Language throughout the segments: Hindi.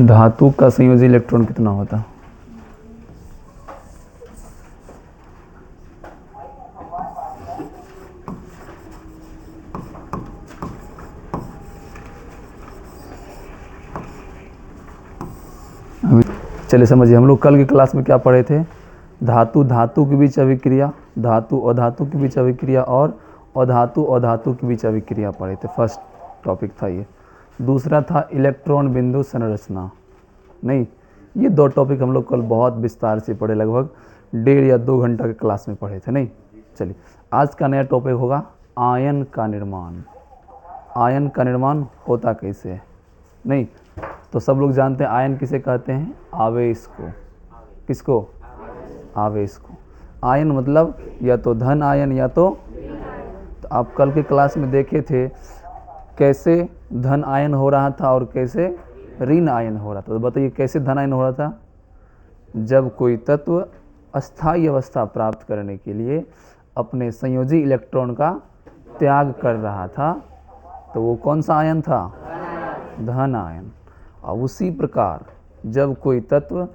धातु का संयोजी इलेक्ट्रॉन कितना होता है? चलिए समझिए, हम लोग कल की क्लास में क्या पढ़े थे? धातु धातु के बीच अभिक्रिया, धातु अधातु के बीच अभिक्रिया और अधातु अधातु के बीच अभिक्रिया पढ़े थे। फर्स्ट टॉपिक था ये। दूसरा था इलेक्ट्रॉन बिंदु संरचना। नहीं, ये दो टॉपिक हम लोग कल बहुत विस्तार से पढ़े, लगभग 1.5 या 2 घंटा के क्लास में पढ़े थे। नहीं, चलिए आज का नया टॉपिक होगा आयन का निर्माण। आयन का निर्माण होता कैसे है? नहीं, तो सब लोग जानते हैं आयन किसे कहते हैं? आवेश को। किसको? आवेश को। आयन मतलब या तो धन आयन या तो आप कल के क्लास में देखे थे कैसे धन आयन हो रहा था और कैसे ऋण आयन हो रहा था। तो बताइए कैसे धन आयन हो रहा था? जब कोई तत्व अस्थायी अवस्था प्राप्त करने के लिए अपने संयोजी इलेक्ट्रॉन का त्याग कर रहा था, तो वो कौन सा आयन था? धन आयन। और उसी प्रकार जब कोई तत्व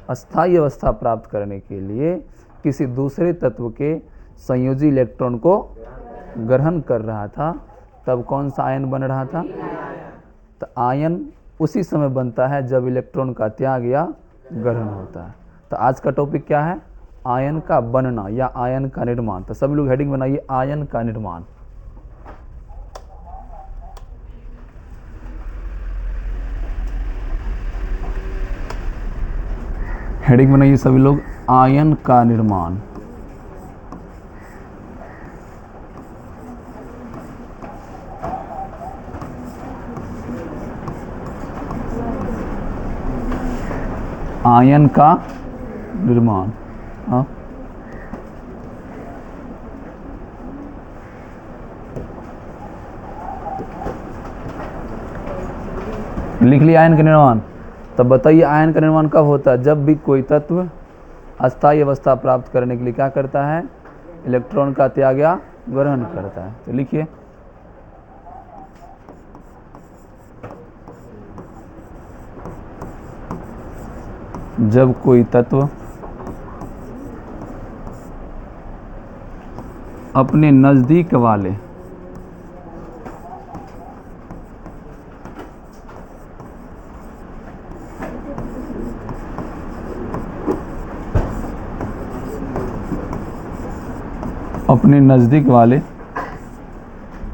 अस्थायी अवस्था प्राप्त करने के लिए किसी दूसरे तत्व के संयोजी इलेक्ट्रॉन को ग्रहण कर रहा था, तब कौन सा आयन बन रहा था? तो आयन उसी समय बनता है जब इलेक्ट्रॉन का त्याग या ग्रहण होता है। तो आज का टॉपिक क्या है? आयन का बनना या आयन का निर्माण। तो सभी लोग हेडिंग बनाइए, आयन का निर्माण। हेडिंग बनाइए सभी लोग, आयन का निर्माण। आयन का निर्माण। हाँ, लिख लिया आयन का निर्माण। तब बताइए आयन का निर्माण कब होता है? जब भी कोई तत्व अस्थायी अवस्था प्राप्त करने के लिए क्या करता है? इलेक्ट्रॉन का त्याग या ग्रहण करता है। तो लिखिए, जब कोई तत्व अपने नजदीक वाले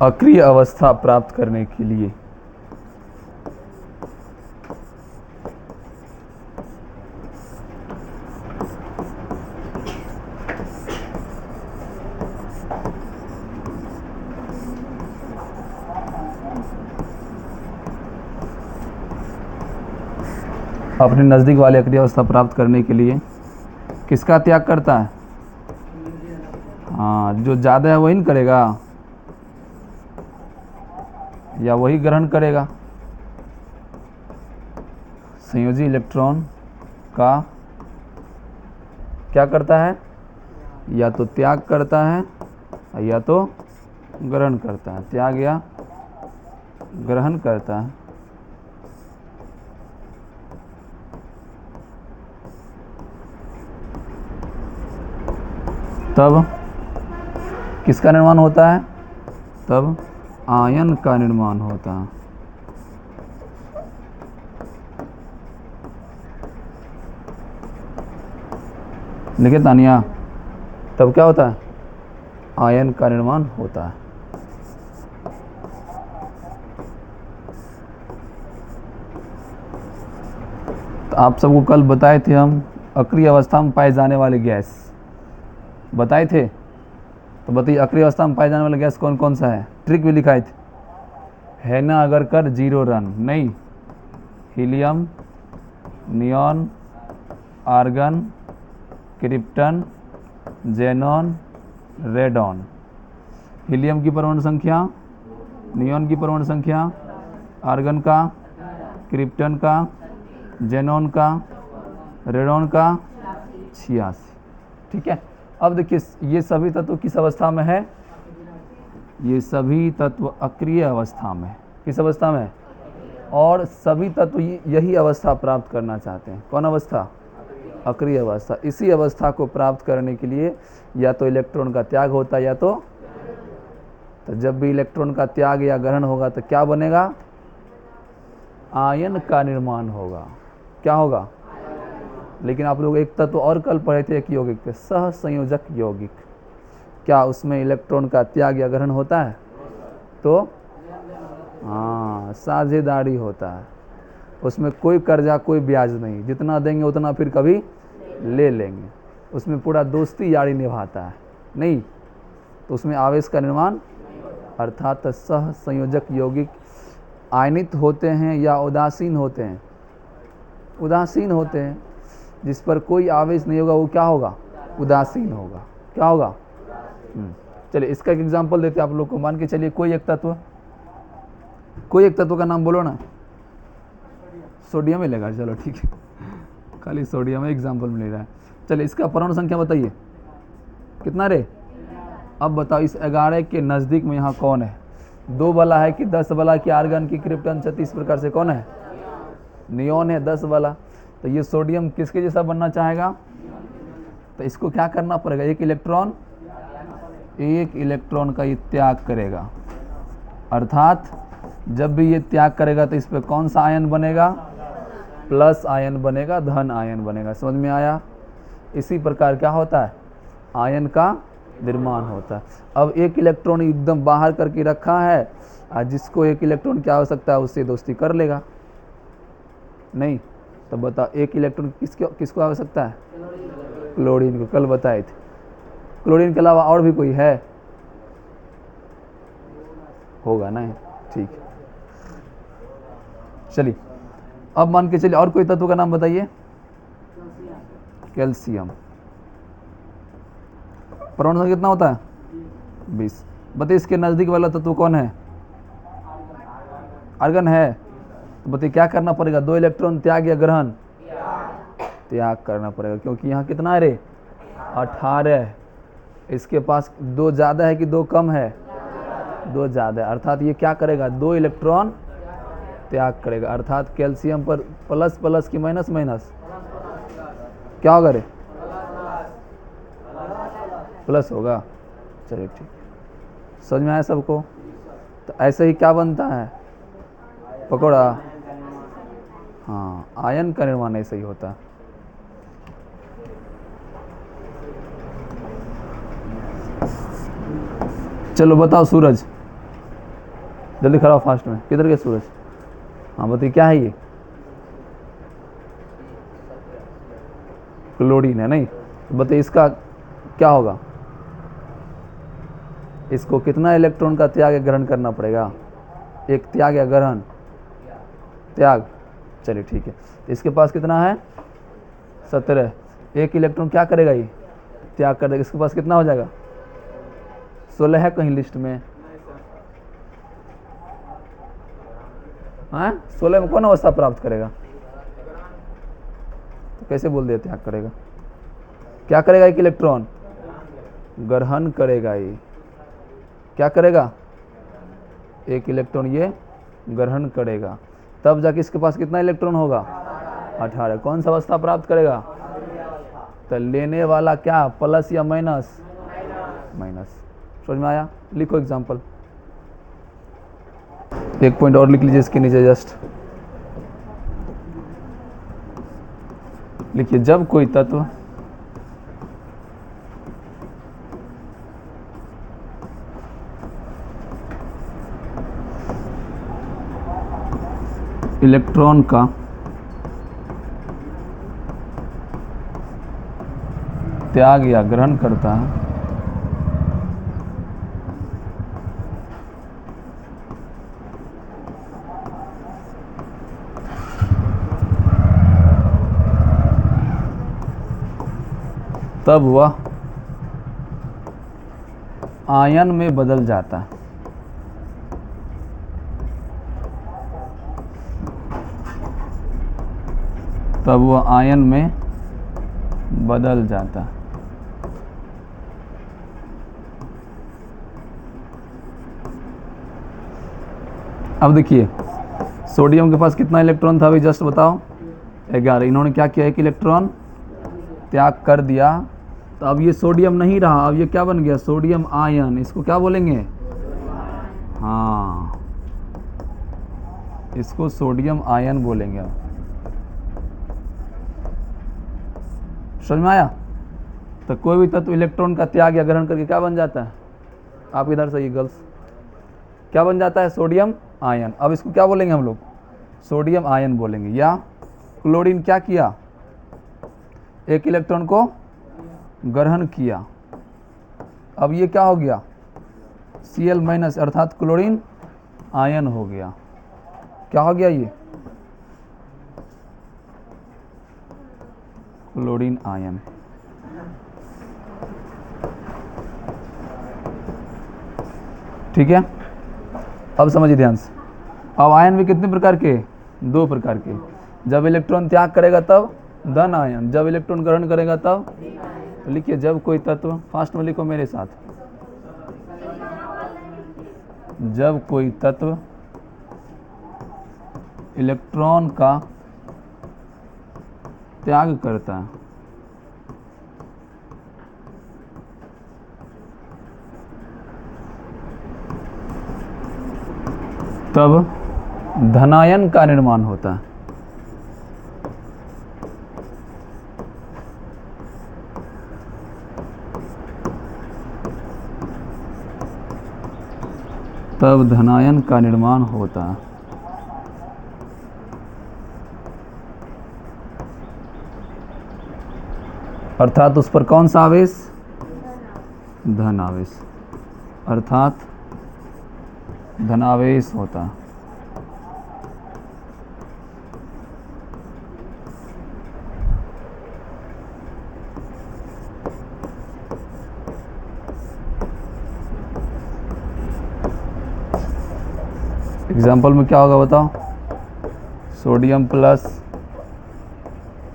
अक्रिय अवस्था प्राप्त करने के लिए अपने नज़दीक वाले अक्रिय अवस्था प्राप्त करने के लिए किसका त्याग करता है? हाँ, जो ज़्यादा है वही न करेगा या वही ग्रहण करेगा? संयोजी इलेक्ट्रॉन का क्या करता है? या तो त्याग करता है या तो ग्रहण करता है। त्याग या ग्रहण करता है। तब किसका निर्माण होता है? तब आयन का निर्माण होता है। लिखे तानिया, तब क्या होता है? आयन का निर्माण होता है। तो आप सबको कल बताए थे हम अक्रिय अवस्था में पाए जाने वाले गैस बताए थे। तो बताइए अक्रिय अवस्था में पाए जाने वाला गैस कौन कौन सा है? ट्रिक भी लिखाए थे, है ना? अगर कर 0 रन नहीं, helium, neon, argon, krypton, xenon, radon. Helium की परमाणु संख्या, नियॉन की परमाणु संख्या, आर्गन का, क्रिप्टन का, जेनॉन का, रेडॉन का 86। ठीक है। अब देखिए ये सभी तत्व किस अवस्था में है? ये सभी तत्व अक्रिय अवस्था में। किस अवस्था में? और सभी तत्व यही अवस्था प्राप्त करना चाहते हैं। कौन अवस्था? अक्रिय अवस्था। इसी अवस्था को प्राप्त करने के लिए या तो इलेक्ट्रॉन का त्याग होता है या तो जब भी इलेक्ट्रॉन का त्याग या ग्रहण होगा तो क्या बनेगा? आयन का निर्माण होगा। क्या होगा? लेकिन आप लोग एक तत्व और कल पढ़े थे एक यौगिक पे, सह संयोजक यौगिक। क्या उसमें इलेक्ट्रॉन का त्याग या ग्रहण होता है? तो हाँ, साझेदारी होता है। उसमें कोई कर्जा कोई ब्याज नहीं, जितना देंगे उतना फिर कभी ले लेंगे। उसमें पूरा दोस्ती यारी निभाता है नहीं, तो उसमें आवेश का निर्माण, अर्थात सह संयोजक यौगिक आयनित होते हैं या उदासीन होते हैं? उदासीन होते हैं। जिस पर कोई आवेश नहीं होगा वो क्या होगा? उदासीन होगा। क्या होगा? चलिए इसका एक एग्जांपल देते हैं आप लोग को। मान के चलिए कोई एक तत्व का नाम बोलो ना। सोडियम ही लेगा, चलो ठीक है, खाली सोडियम एग्जांपल मिल रहा है। चलिए इसका परमाणु संख्या बताइए कितना रे? अब बताओ इस 11 के नज़दीक में यहाँ कौन है? 2 वाला है कि 10 वाला कि आर्गन की क्रिप्टन 36 प्रकार से कौन है? नियॉन है 10 वाला। तो ये सोडियम किसके जैसा बनना चाहेगा? तो इसको क्या करना पड़ेगा? एक इलेक्ट्रॉन का ये त्याग करेगा, अर्थात जब भी ये त्याग करेगा तो इस पर कौन सा आयन बनेगा? प्लस आयन बनेगा, धन आयन बनेगा। समझ में आया? इसी प्रकार क्या होता है? आयन का निर्माण होता है। अब एक इलेक्ट्रॉन एकदम बाहर करके रखा है, और जिसको एक इलेक्ट्रॉन की आवश्यकता है उससे दोस्ती कर लेगा नहीं। तो बताओ एक इलेक्ट्रॉन किसको आवश्यकता है? क्लोरीन को। कल बताए थे। क्लोरीन के अलावा और भी कोई है? होगा ना? ठीक है, चलिए अब मान के चलिए और कोई तत्व का नाम बताइए। कैल्शियम। परमाणु संख्या कितना होता है? 20। बताइए इसके नजदीक वाला तत्व कौन है? आर्गन है। तो बताइए क्या करना पड़ेगा? 2 इलेक्ट्रॉन त्याग या ग्रहण? त्याग करना पड़ेगा, क्योंकि यहाँ कितना है रे? 18। इसके पास 2 ज़्यादा है कि 2 कम है? 2 ज़्यादा है, अर्थात ये क्या करेगा? 2 इलेक्ट्रॉन त्याग करेगा। अर्थात कैल्शियम पर प्लस प्लस की माइनस माइनस क्या होगा रे? प्लस होगा। चलिए ठीक, समझ में आया सबको? तो ऐसे ही क्या बनता है? पकौड़ा। हाँ, आयन का निर्माण ऐसे ही होता है। चलो बताओ सूरज, जल्दी खड़ा हो फास्ट में। किधर गए सूरज? हाँ बताइए क्या है ये? क्लोरीन है नहीं? तो बताइए इसका क्या होगा? इसको कितना इलेक्ट्रॉन का त्याग या ग्रहण करना पड़ेगा? एक त्याग या ग्रहण? त्याग। चलिए ठीक है, इसके पास कितना है? 17। एक इलेक्ट्रॉन क्या करेगा? ये त्याग कर देगा। इसके पास कितना हो जाएगा? 16 है कहीं लिस्ट में? हाँ, 16 में कौन अवस्था प्राप्त करेगा? तो कैसे बोल दिया त्याग करेगा? क्या करेगा? एक इलेक्ट्रॉन ग्रहण करेगा। ये क्या करेगा? एक इलेक्ट्रॉन ये ग्रहण करेगा, तब जाके इसके पास कितना इलेक्ट्रॉन होगा? 18। कौन सा अवस्था प्राप्त करेगा? तो लेने वाला क्या, प्लस या माइनस? माइनस। समझ में आया? लिखो एग्जाम्पल, एक पॉइंट और लिख लीजिए इसके नीचे जस्ट लिखिए, जब कोई तत्व इलेक्ट्रॉन का त्याग या ग्रहण करता है तब वह आयन में बदल जाता है। तब वह आयन में बदल जाता है। अब देखिए सोडियम के पास कितना इलेक्ट्रॉन था अभी जस्ट बताओ, 11। इन्होंने क्या किया, एक इलेक्ट्रॉन त्याग कर दिया, तो अब ये सोडियम नहीं रहा, अब ये क्या बन गया, सोडियम आयन। इसको क्या बोलेंगे, हाँ इसको सोडियम आयन बोलेंगे। अब समझ में आया। तो कोई भी तत्व इलेक्ट्रॉन का त्याग या ग्रहण करके क्या बन जाता है, आप इधर से ये गर्ल्स, क्या बन जाता है, सोडियम आयन। अब इसको क्या बोलेंगे हम लोग, सोडियम आयन बोलेंगे। या क्लोरीन क्या किया, एक इलेक्ट्रॉन को ग्रहण किया, अब ये क्या हो गया, Cl- अर्थात क्लोरीन आयन हो गया। क्या हो गया, ये क्लोरीन आयन। ठीक है, अब समझिए ध्यान से। अब आयन भी कितने प्रकार के, 2 प्रकार के। जब इलेक्ट्रॉन त्याग करेगा तब धन आयन, जब इलेक्ट्रॉन ग्रहण करेगा तब। तो लिखिए, जब कोई तत्व, फास्ट में लिखो मेरे साथ, जब कोई तत्व इलेक्ट्रॉन का त्याग करता है तब धनायन का निर्माण होता है। तब धनायन का निर्माण होता है। अर्थात उस पर कौन सा आवेश, धन आवेश, अर्थात धनावेश होता है। एग्जाम्पल में क्या होगा बताओ, sodium plus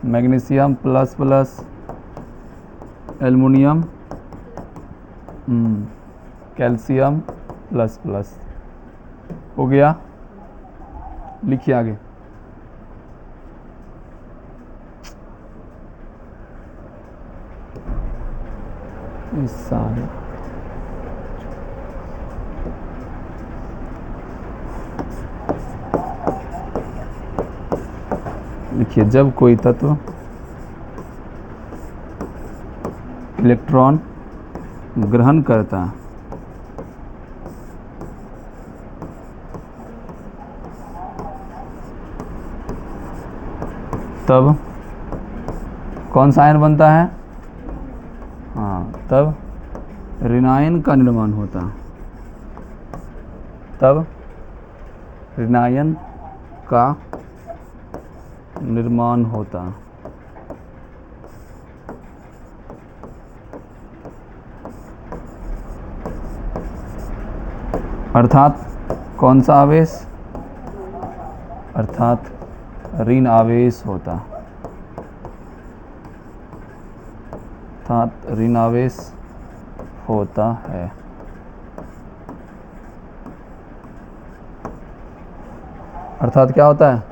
magnesium plus plus aluminium calcium plus plus हो गया। लिखिए आगे, इस सारे लिखिए, जब कोई तत्व इलेक्ट्रॉन ग्रहण करता है तब कौन सा आयन बनता है, हाँ तब ऋणायन का निर्माण होता है। तब ऋणायन का निर्माण होता है। अर्थात कौन सा आवेश, अर्थात ऋण आवेश होता, अर्थात ऋण आवेश होता है। अर्थात क्या होता है,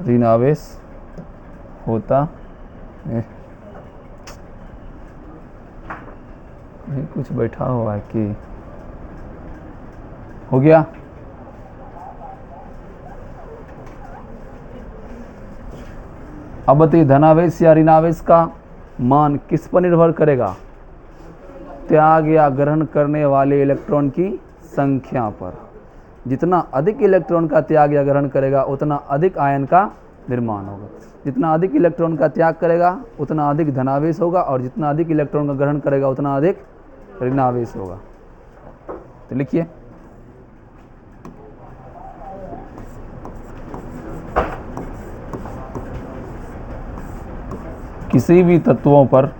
ऋण आवेश होता है। कुछ बैठा हुआ है कि हो गया। अब बताइए, धनावेश या ऋणावेश का मान किस पर निर्भर करेगा, त्याग या ग्रहण करने वाले इलेक्ट्रॉन की संख्या पर। जितना अधिक इलेक्ट्रॉन का त्याग या ग्रहण करेगा उतना अधिक आयन का निर्माण होगा। जितना अधिक इलेक्ट्रॉन का त्याग करेगा उतना अधिक धनावेश होगा, और जितना अधिक इलेक्ट्रॉन का ग्रहण करेगा उतना अधिक ऋणावेश होगा। तो लिखिए, किसी भी तत्वों पर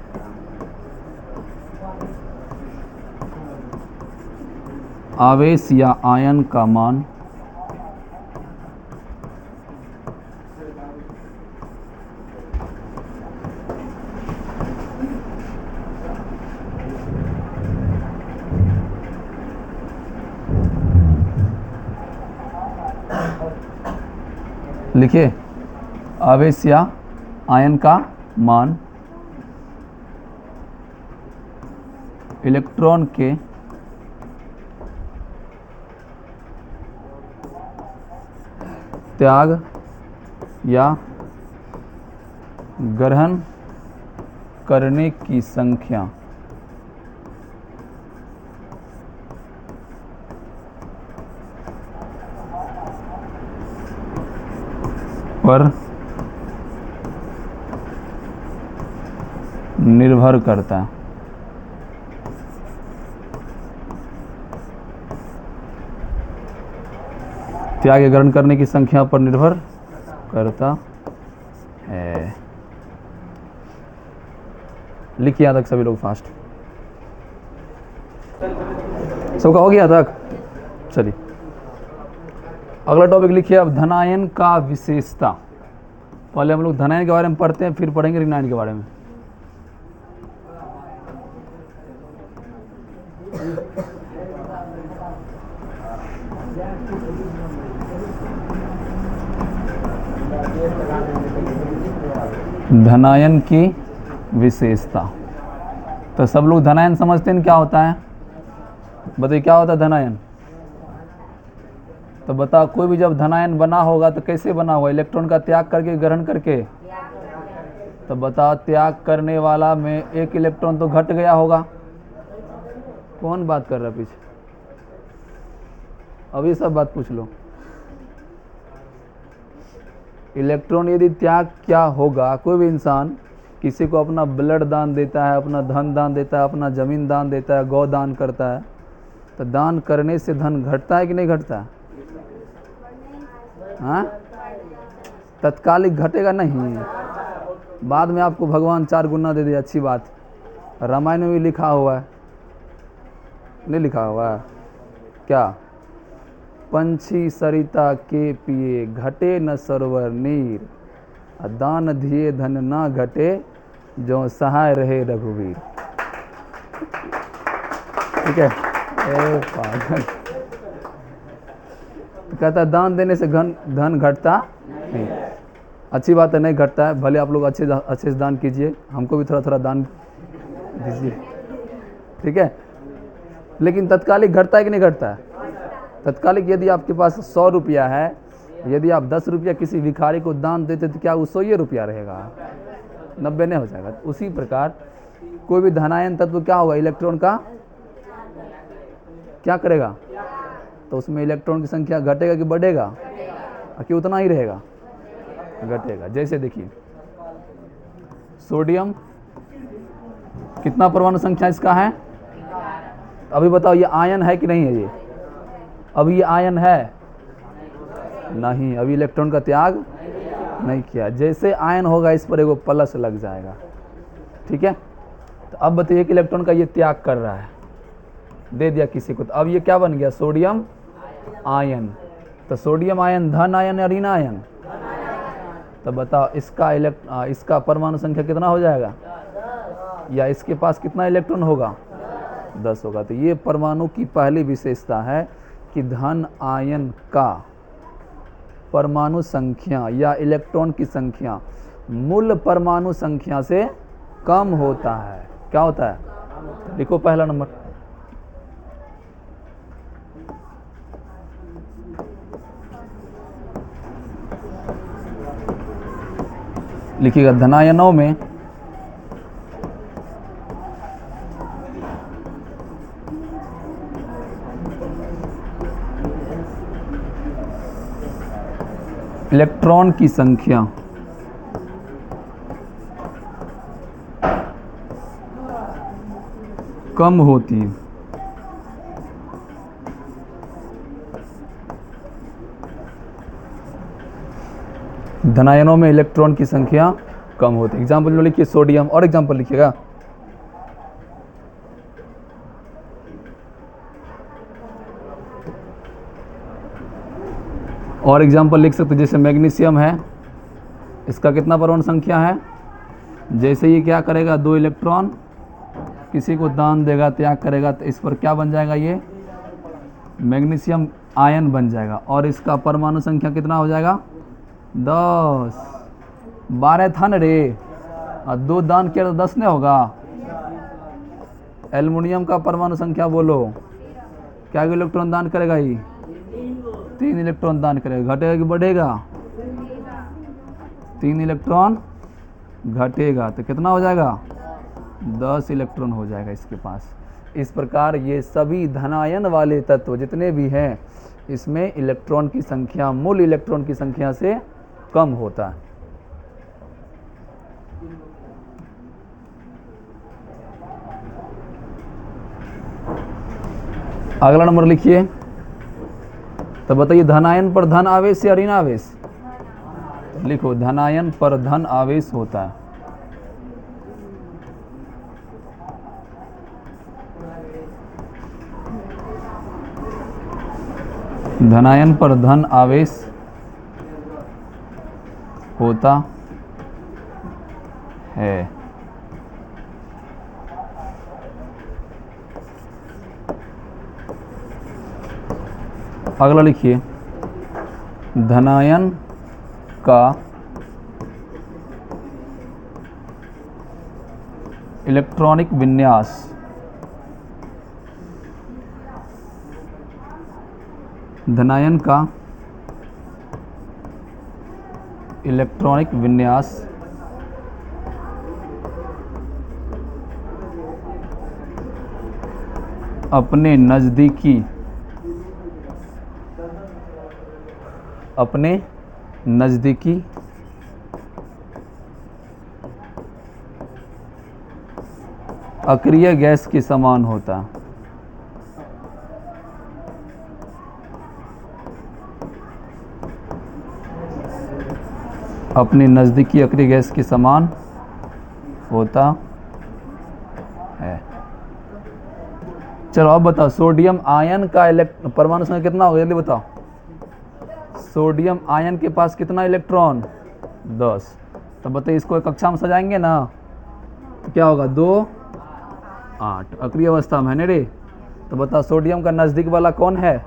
आवेश या आयन का मान लिखिए आवेश या आयन का मान इलेक्ट्रॉन के त्याग या ग्रहण करने की संख्या पर निर्भर करता है। त्याग ग्रहण करने की संख्या पर निर्भर करता है। लिखिए यहाँ तक सभी लोग फास्ट। सबका हो गया तक? चलिए अगला टॉपिक लिखिए अब धनायन का विशेषता। पहले हम लोग धनायन के बारे में पढ़ते हैं, फिर पढ़ेंगे ऋणायन के बारे में। धनायन की विशेषता। तो सब लोग धनायन समझते हैं क्या होता है? बताइए क्या होता है धनायन? तो बताओ, कोई भी जब धनायन बना होगा तो कैसे बना होगा? इलेक्ट्रॉन का त्याग करके ग्रहण करके? तो बताओ, त्याग करने वाला में एक इलेक्ट्रॉन तो घट गया होगा। कौन बात कर रहा है पीछे? अभी सब बात पूछ लो। इलेक्ट्रॉन यदि त्याग क्या होगा, कोई भी इंसान किसी को अपना ब्लड दान देता है, अपना धन दान देता है, अपना जमीन दान देता है, गौ दान करता है, तो दान करने से धन घटता है कि नहीं घटता? हाँ, तत्कालिक घटेगा नहीं, बाद में आपको भगवान 4 गुना दे दे, अच्छी बात। रामायण में भी लिखा हुआ है, नहीं लिखा हुआ है क्या? पंछी सरिता के पिए घटे न सरोवर नीर, दान दिए धन ना घटे, जो सहाय रहे रघुवीर। ठीक है? पागल कहता है दान देने से धन घटता नहीं। अच्छी बात है, नहीं घटता है। भले आप लोग अच्छे से दान कीजिए, हमको भी थोड़ा थोड़ा दान दीजिए, ठीक है? लेकिन तत्कालिक घटता है कि नहीं घटता है? तत्कालिक यदि आपके पास 100 रुपया है, यदि आप 10 रुपया किसी भिखारी को दान देते तो क्या वो 100 रुपया रहेगा? 90 नहीं हो जाएगा। उसी प्रकार कोई भी धनायन तत्व क्या होगा? इलेक्ट्रॉन का क्या करेगा? तो उसमें इलेक्ट्रॉन की संख्या घटेगा कि बढ़ेगा? कि उतना ही रहेगा? घटेगा। जैसे देखिए सोडियम, कितना परमाणु संख्या इसका है? अभी बताओ, ये आयन है कि नहीं है? ये अभी ये आयन है नहीं, अभी इलेक्ट्रॉन का त्याग नहीं किया। जैसे आयन होगा इस पर एगो प्लस लग जाएगा, ठीक है? तो अब बताइए कि इलेक्ट्रॉन का ये त्याग कर रहा है, दे दिया किसी को, तो अब ये क्या बन गया? Sodium ion. तो सोडियम आयन धन आयन या ऋण आयन? तो बताओ इसका परमाणु संख्या कितना हो जाएगा? या इसके पास कितना इलेक्ट्रॉन होगा? 10 होगा। तो ये परमाणु की पहली विशेषता है कि धन आयन का परमाणु संख्या या इलेक्ट्रॉन की संख्या मूल परमाणु संख्या से कम होता है। क्या होता है? लिखो पहला नंबर। लिखिएगा धनायनों में इलेक्ट्रॉन की संख्या कम होती है। धनायनों में इलेक्ट्रॉन की संख्या कम होती है। एग्जाम्पल में लिखिए सोडियम, और एग्जाम्पल लिखिएगा। और एग्जाम्पल लिख सकते, जैसे मैग्नीशियम है, इसका कितना परमाणु संख्या है? जैसे ये क्या करेगा, 2 इलेक्ट्रॉन किसी को दान देगा, त्याग करेगा, तो इस पर क्या बन जाएगा? ये मैग्नीशियम आयन बन जाएगा। और इसका परमाणु संख्या कितना हो जाएगा? 10, 12 था न रे, और 2 दान किया तो 10 नहीं होगा। एल्युमिनियम का परमाणु संख्या बोलो, क्या इलेक्ट्रॉन दान करेगा ये? 3 इलेक्ट्रॉन दान करेगा। घटेगा कि बढ़ेगा? 3 इलेक्ट्रॉन घटेगा तो कितना हो जाएगा? 10 इलेक्ट्रॉन हो जाएगा इसके पास। इस प्रकार ये सभी धनायन वाले तत्व जितने भी हैं, इसमें इलेक्ट्रॉन की संख्या मूल इलेक्ट्रॉन की संख्या से कम होता है। अगला नंबर लिखिए। तो बताइए, धनायन पर धन आवेश या ऋण आवेश? लिखो, धनायन पर धन आवेश होता है। धनायन पर धन आवेश होता है। अगला लिखिए, धनायन का इलेक्ट्रॉनिक विन्यास धनायन का इलेक्ट्रॉनिक विन्यास अपने नज़दीकी अक्रिय गैस के समान होता है। अपने नज़दीकी अक्रिय गैस के समान होता है। चलो अब बताओ, सोडियम आयन का परमाणु संख्या कितना होगा? जल्दी बताओ। सोडियम आयन के पास कितना इलेक्ट्रॉन? 10। तो बताइए, इसको एक कक्षा में सजाएंगे ना तो क्या होगा? 2, 8 अक्रिय अवस्था में है ना रे। तो बताओ, सोडियम का नज़दीक वाला कौन है?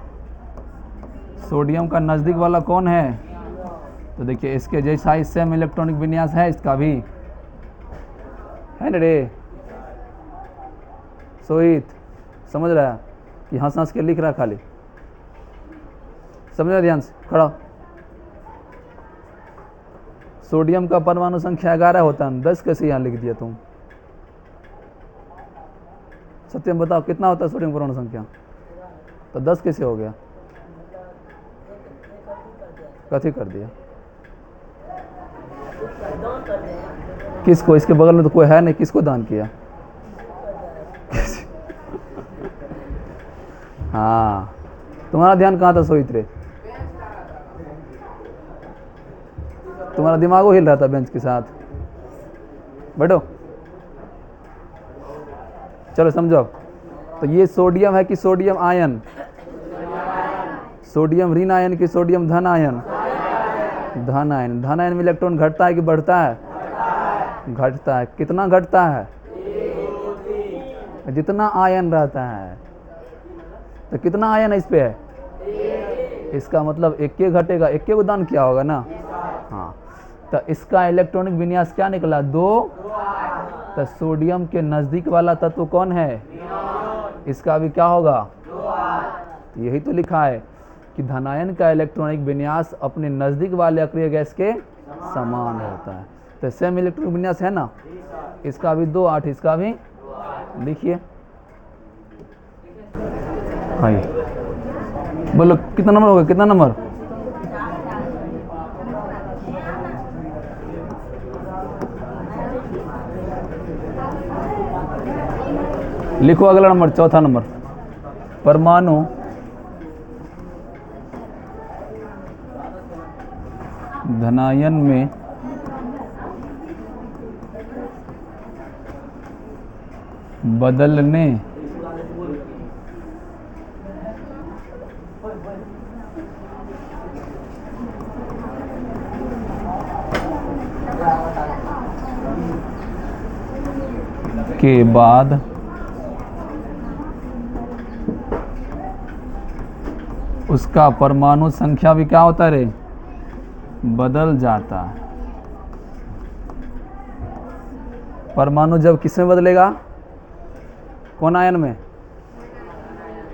सोडियम का नज़दीक वाला कौन है? तो देखिए, इसके जैसा ही सेम इलेक्ट्रॉनिक विन्यास है इसका भी, है ना रे। सोहित समझ रहा है कि हंस हंस के लिख रहा खाली? समझ रहा, ध्यान से खड़ा। सोडियम का परमाणु संख्या 11 होता है, 10 कैसे यहाँ लिख दिया तुम? सत्यम बताओ, कितना होता है सोडियम परमाणु संख्या? तो 10 कैसे हो गया? कथी कर दिया? किसको? इसके बगल में तो कोई है नहीं, किसको दान किया? हाँ, तुम्हारा ध्यान कहाँ था सोहित रे? तुम्हारा दिमाग हिल रहा था बेंच के साथ। बैठो, चलो समझो अब। तो ये सोडियम है कि सोडियम आयन? सोडियम ऋण आयन कि सोडियम धन आयन? धन आयन। धन आयन में इलेक्ट्रॉन घटता है कि बढ़ता है? घटता है। कितना घटता है? जितना आयन रहता है। तो कितना आयन है इस पे है? इसका मतलब एक के घटेगा, एक के को दान किया होगा ना। हाँ, तो इसका इलेक्ट्रॉनिक विन्यास क्या निकला? 2। तो सोडियम के नज़दीक वाला तत्व कौन है? इसका भी क्या होगा? यही तो लिखा है कि धनायन का इलेक्ट्रॉनिक विन्यास अपने नज़दीक वाले अक्रिय गैस के समान होता है। तो सेम इलेक्ट्रॉनिक विन्यास है ना, इसका भी 2, 8 इसका भी। लिखिए, हाँ बोलो कितना नंबर होगा? कितना नंबर? लिखो अगला नंबर, चौथा नंबर। परमाणु धनायन में बदलने के बाद उसका परमाणु संख्या भी क्या होता है रे? बदल जाता है। परमाणु जब किस में बदलेगा? कौन आयन में?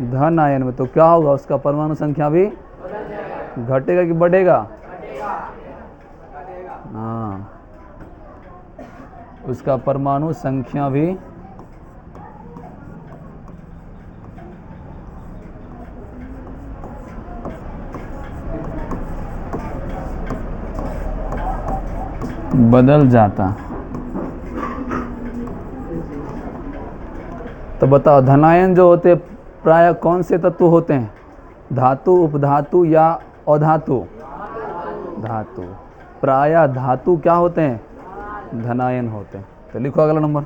धन आयन में। तो क्या होगा? उसका परमाणु संख्या भी घटेगा कि बढ़ेगा? हाँ, उसका परमाणु संख्या भी बदल जाता। तो बताओ, धनायन जो होते प्राय कौन से तत्व होते हैं? धातु, उपधातु या अधातु? धातु। प्राय धातु क्या होते हैं? धनायन होते हैं। तो लिखो अगला नंबर।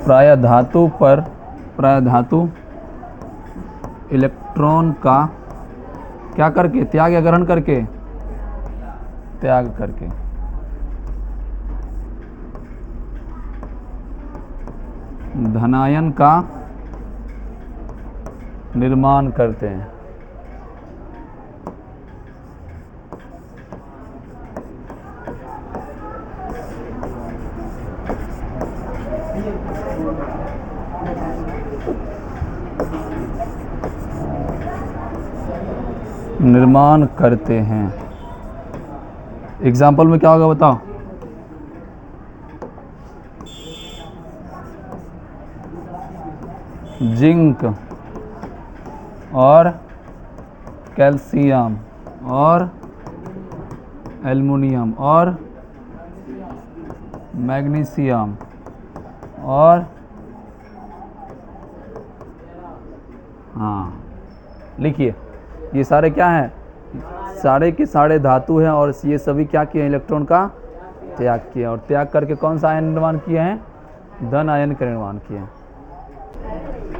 प्राय धातु इलेक्ट्रॉन का क्या करके? त्याग या ग्रहण करके? त्याग करके धनायन का निर्माण करते हैं। निर्माण करते हैं। एग्जाम्पल में क्या होगा बताओ? जिंक और कैल्शियम और एल्युमिनियम और मैग्नीशियम और हाँ, लिखिए ये सारे क्या हैं? सारे के सारे धातु हैं और ये सभी क्या किए? इलेक्ट्रॉन का त्याग किया। और त्याग करके कौन सा आयन निर्माण किए हैं? धन आयन का निर्माण किए हैं।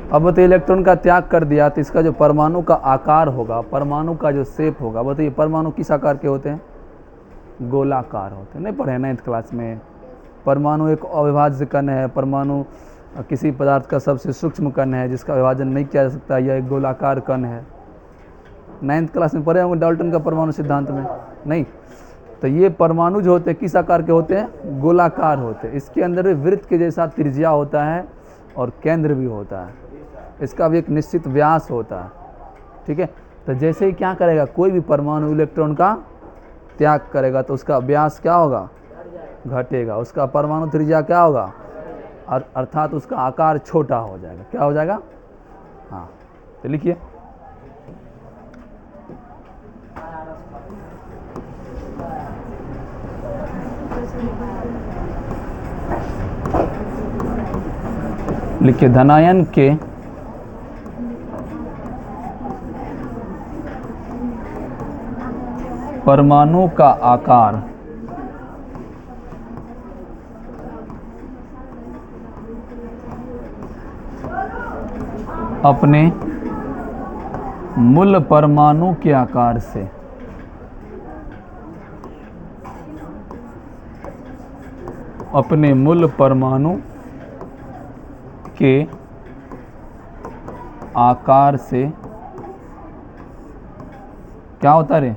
अब बताइए, इलेक्ट्रॉन का त्याग कर दिया तो इसका जो परमाणु का आकार होगा, परमाणु का जो शेप होगा, बताइए परमाणु किस आकार के होते हैं? गोलाकार होते हैं। नहीं पढ़े 9th क्लास में? परमाणु एक अविभाज्य कण है। परमाणु किसी पदार्थ का सबसे सूक्ष्म कण है जिसका विभाजन नहीं किया जा सकता। यह एक गोलाकार कण है। 9th क्लास में पढ़े होंगे डाल्टन का परमाणु सिद्धांत में? नहीं। तो ये परमाणु जो होते हैं किस आकार के होते हैं? गोलाकार होते हैं। इसके अंदर भी वृत्त के जैसा त्रिज्या होता है और केंद्र भी होता है। इसका भी एक निश्चित व्यास होता है। ठीक है। तो जैसे ही क्या करेगा, कोई भी परमाणु इलेक्ट्रॉन का त्याग करेगा तो उसका व्यास क्या होगा? घटेगा। उसका परमाणु त्रिज्या क्या होगा? अर्थात उसका आकार छोटा हो जाएगा। क्या हो जाएगा? हाँ, तो लिखिए। लिखिए, धनायन के परमाणु का आकार अपने मूल परमाणु के आकार से अपने मूल परमाणु के आकार से क्या होता रे?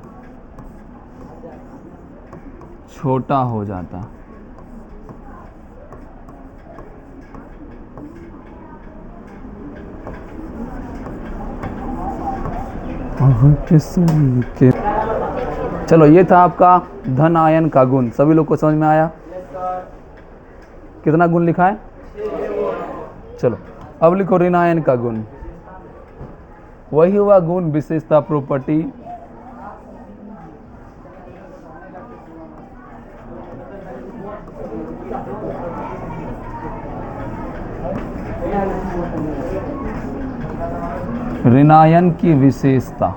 छोटा हो जाता। चलो, ये था आपका धन आयन का गुण। सभी लोग को समझ में आया? कितना गुण लिखा है? चलो, अब लिखो ऋण आयन का गुण। वही हुआ गुण, विशेषता, प्रॉपर्टी। ऋणायन की विशेषता।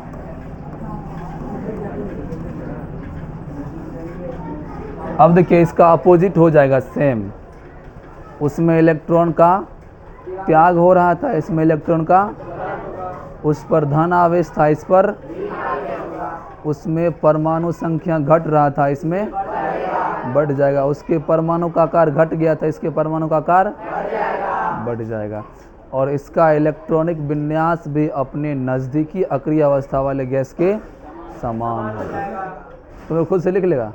अब देखिए, इसका अपोजिट हो जाएगा सेम। उसमें इलेक्ट्रॉन का त्याग हो रहा था, इसमें इलेक्ट्रॉन का, उस पर धन आवेश था, इस पर, उसमें परमाणु संख्या घट रहा था, इसमें बढ़ जाएगा। उसके परमाणु का आकार घट गया था, इसके परमाणु का आकार बढ़ जाएगा। और इसका इलेक्ट्रॉनिक विन्यास भी अपने नज़दीकी अक्रिय अवस्था वाले गैस के समान होगा। तुम्हें खुद से लिख लेगा।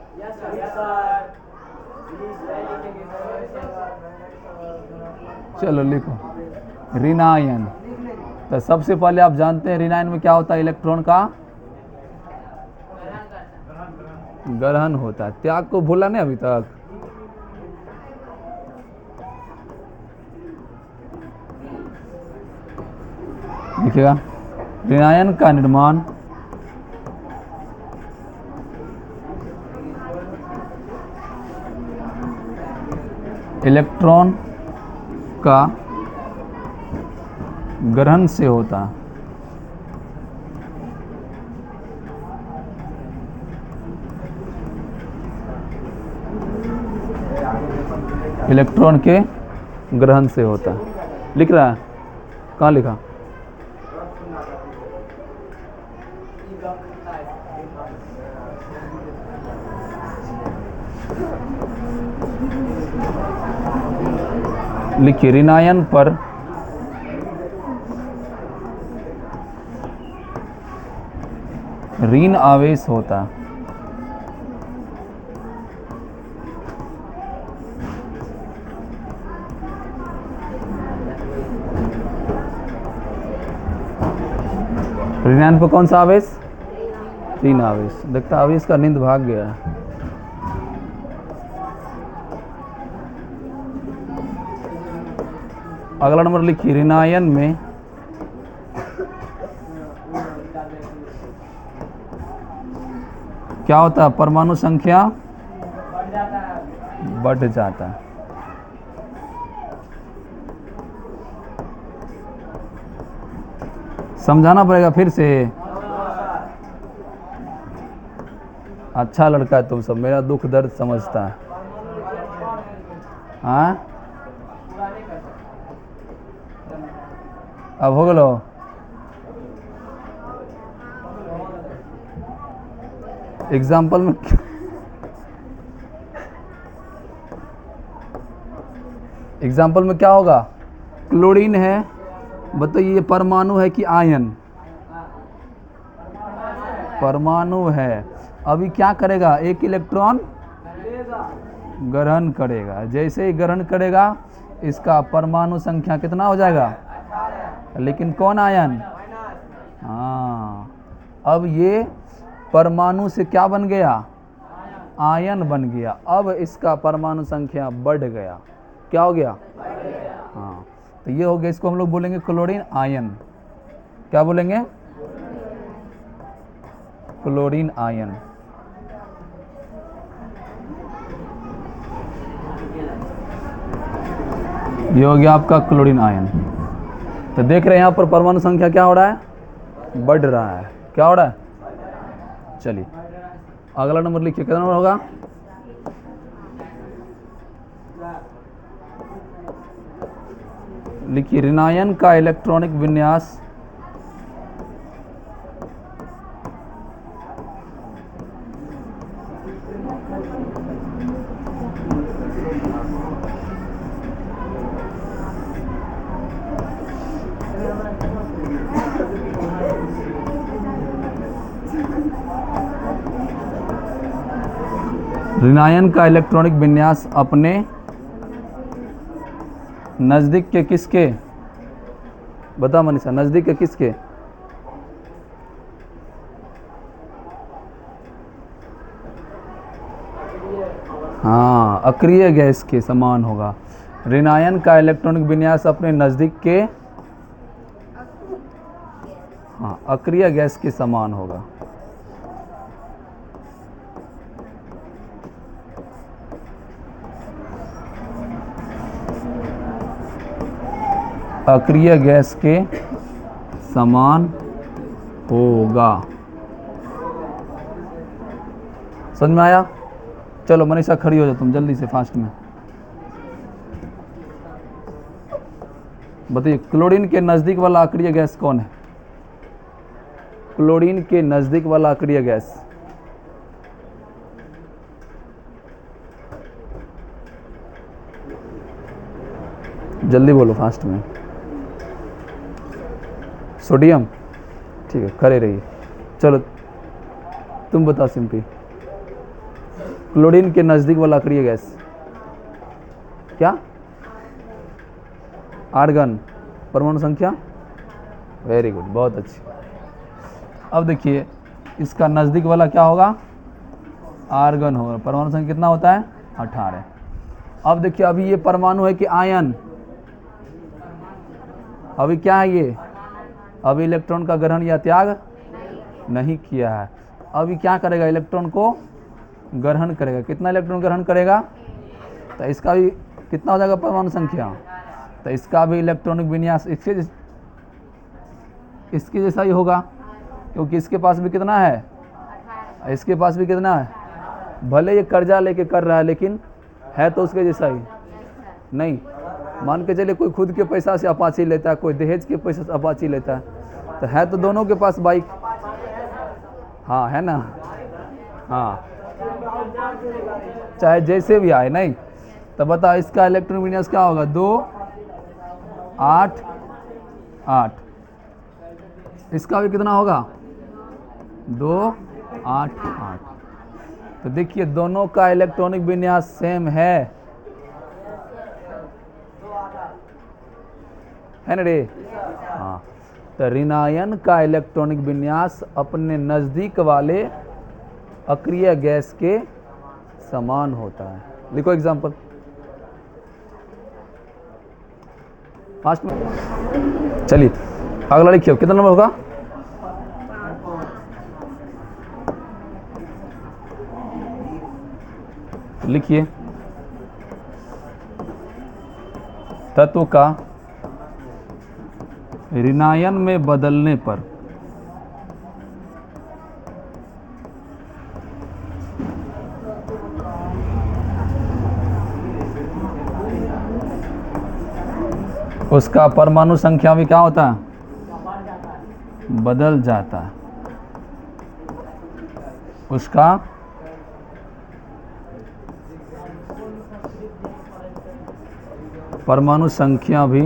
चलो लिखो ऋणायन। तो सबसे पहले आप जानते हैं ऋणायन में क्या होता है, इलेक्ट्रॉन का ग्रहण होता है। त्याग को भूला नहीं अभी तक। देखिएगा ऋणायन का निर्माण इलेक्ट्रॉन का ग्रहण से होता है। इलेक्ट्रॉन के ग्रहण से होता है। लिख रहा है, कहाँ लिखा? लिखिए ऋणायन पर ऋण आवेश होता है। ऋणायन पर कौन सा आवेश? ऋण आवेश। देखता आवेश का नींद भाग गया है। अगला नंबर लिखिए ऋणायन में क्या होता है? परमाणु संख्या बढ़ जाता है। समझाना पड़ेगा फिर से। अच्छा लड़का है तुम सब, मेरा दुख दर्द समझता है। हाँ अब हो गलो। एग्जाम्पल में क्या होगा? क्लोरीन है, बताइए परमाणु है कि आयन? परमाणु है। अभी क्या करेगा? एक इलेक्ट्रॉन ग्रहण करेगा। जैसे ही ग्रहण करेगा इसका परमाणु संख्या कितना हो जाएगा? लेकिन कौन आयन? हाँ, अब ये परमाणु से क्या बन गया? आयन बन गया। अब इसका परमाणु संख्या बढ़ गया। क्या हो गया? हाँ, तो ये हो गया। इसको हम लोग बोलेंगे क्लोरीन आयन। क्या बोलेंगे? Chlorine ion. ये हो गया आपका क्लोरीन आयन। तो देख रहे हैं यहाँ पर परमाणु संख्या क्या हो रहा है? बढ़ रहा है। क्या हो रहा है? चलिए अगला नंबर लिखिए। कितना नंबर होगा? लिखिए ऋणायन का इलेक्ट्रॉनिक विन्यास ऋणायन का इलेक्ट्रॉनिक विन्यास अपने नजदीक के किसके? बता मनीषा, नजदीक के किसके? हाँ, अक्रिय गैस के समान होगा। ऋणायन का इलेक्ट्रॉनिक विन्यास अपने नजदीक के हाँ अक्रिय गैस के समान होगा। अक्रिय गैस के समान होगा। समझ में आया? चलो मनीषा खड़ी हो जाओ तुम जल्दी से, फास्ट में बताइए क्लोरीन के नज़दीक वाला अक्रिय गैस कौन है? क्लोरीन के नज़दीक वाला अक्रिय गैस जल्दी बोलो, फास्ट में। सोडियम, ठीक है, खड़े रहिए। चलो तुम बताओ सिंपली, क्लोरीन के नज़दीक वाला अक्रिय गैस क्या? आर्गन। परमाणु संख्या? वेरी गुड, बहुत अच्छी। अब देखिए इसका नज़दीक वाला क्या होगा? आर्गन होगा। परमाणु संख्या कितना होता है? 18। अब देखिए अभी ये परमाणु है कि आयन? अभी क्या है ये? अभी इलेक्ट्रॉन का ग्रहण या त्याग नहीं किया है। अभी क्या करेगा? इलेक्ट्रॉन को ग्रहण करेगा। कितना इलेक्ट्रॉन ग्रहण करेगा? तो इसका भी कितना हो जाएगा परमाणु संख्या? तो इसका भी इलेक्ट्रॉनिक विन्यास इसके जैसा ही होगा, क्योंकि इसके पास भी कितना है? इसके पास भी कितना है? भले ये कर्जा लेके कर रहा है लेकिन है तो उसके जैसा ही नहीं। मान के चलिए कोई खुद के पैसा से अपाची लेता है, कोई दहेज के पैसे से अपाची लेता है, तो है तो दोनों के पास बाइक। हाँ है ना? हाँ, चाहे जैसे भी आए। नहीं तो बताओ इसका इलेक्ट्रॉनिक विन्यास क्या होगा? 2 8 8। इसका भी कितना होगा? 2 8 8। तो देखिए दोनों का इलेक्ट्रॉनिक विन्यास सेम है ना रे? हाँ, तो ऋणायन का इलेक्ट्रॉनिक विन्यास अपने नज़दीक वाले अक्रिय गैस के समान होता है। लिखो एग्जाम्पल फास्ट में। चलिए अगला लिखिए, कितना नंबर होगा? लिखिए, तत्व का ऋणायन में बदलने पर उसका परमाणु संख्या भी क्या होता है? बदल जाता है। उसका परमाणु संख्या भी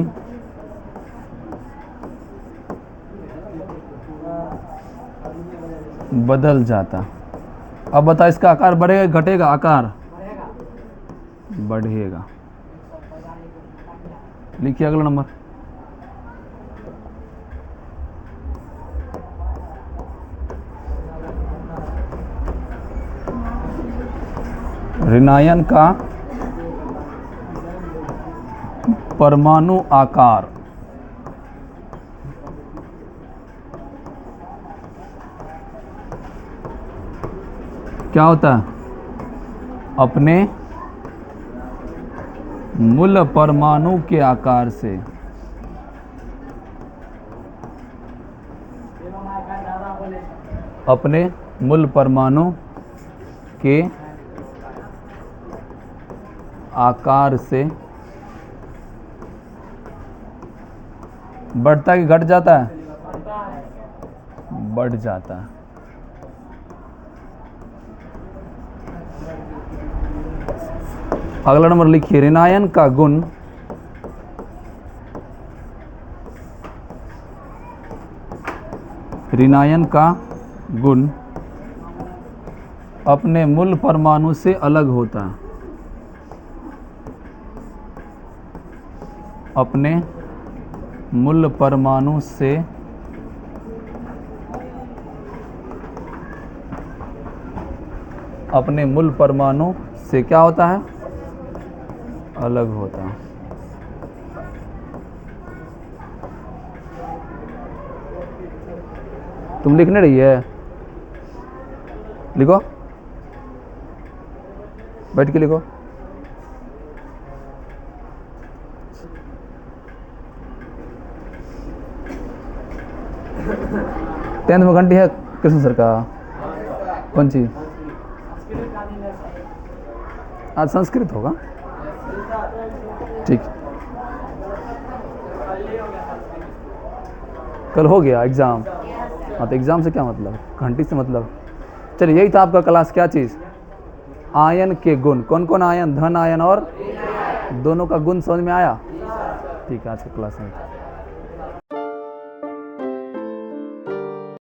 बदल जाता। अब बता इसका आकार बढ़ेगा घटेगा? आकार बढ़ेगा। लिखिए अगला नंबर। ऋणायन का परमाणु आकार क्या होता है? अपने मूल परमाणु के आकार से अपने मूल परमाणु के आकार से बढ़ता है कि घट जाता है? बढ़ जाता है। अगला नंबर लिखिए, ऋणायन का गुण ऋणायन का गुण अपने मूल परमाणु से अलग होता है। अपने मूल परमाणु से अपने मूल परमाणु से क्या होता है? अलग होता है। तुम लिखने रही है? लिखो, बैठ के लिखो। टेंथ में घंटी है कृष्ण सर का? कौन सी? आज संस्कृत होगा। ठीक, कल हो गया एग्ज़ाम। हाँ तो एग्ज़ाम से क्या मतलब? घंटी से मतलब। चलिए यही था आपका क्लास। क्या चीज़? आयन के गुण। कौन कौन आयन? धन आयन और दोनों का गुण समझ में आया? ठीक है, आज का क्लास नहीं था।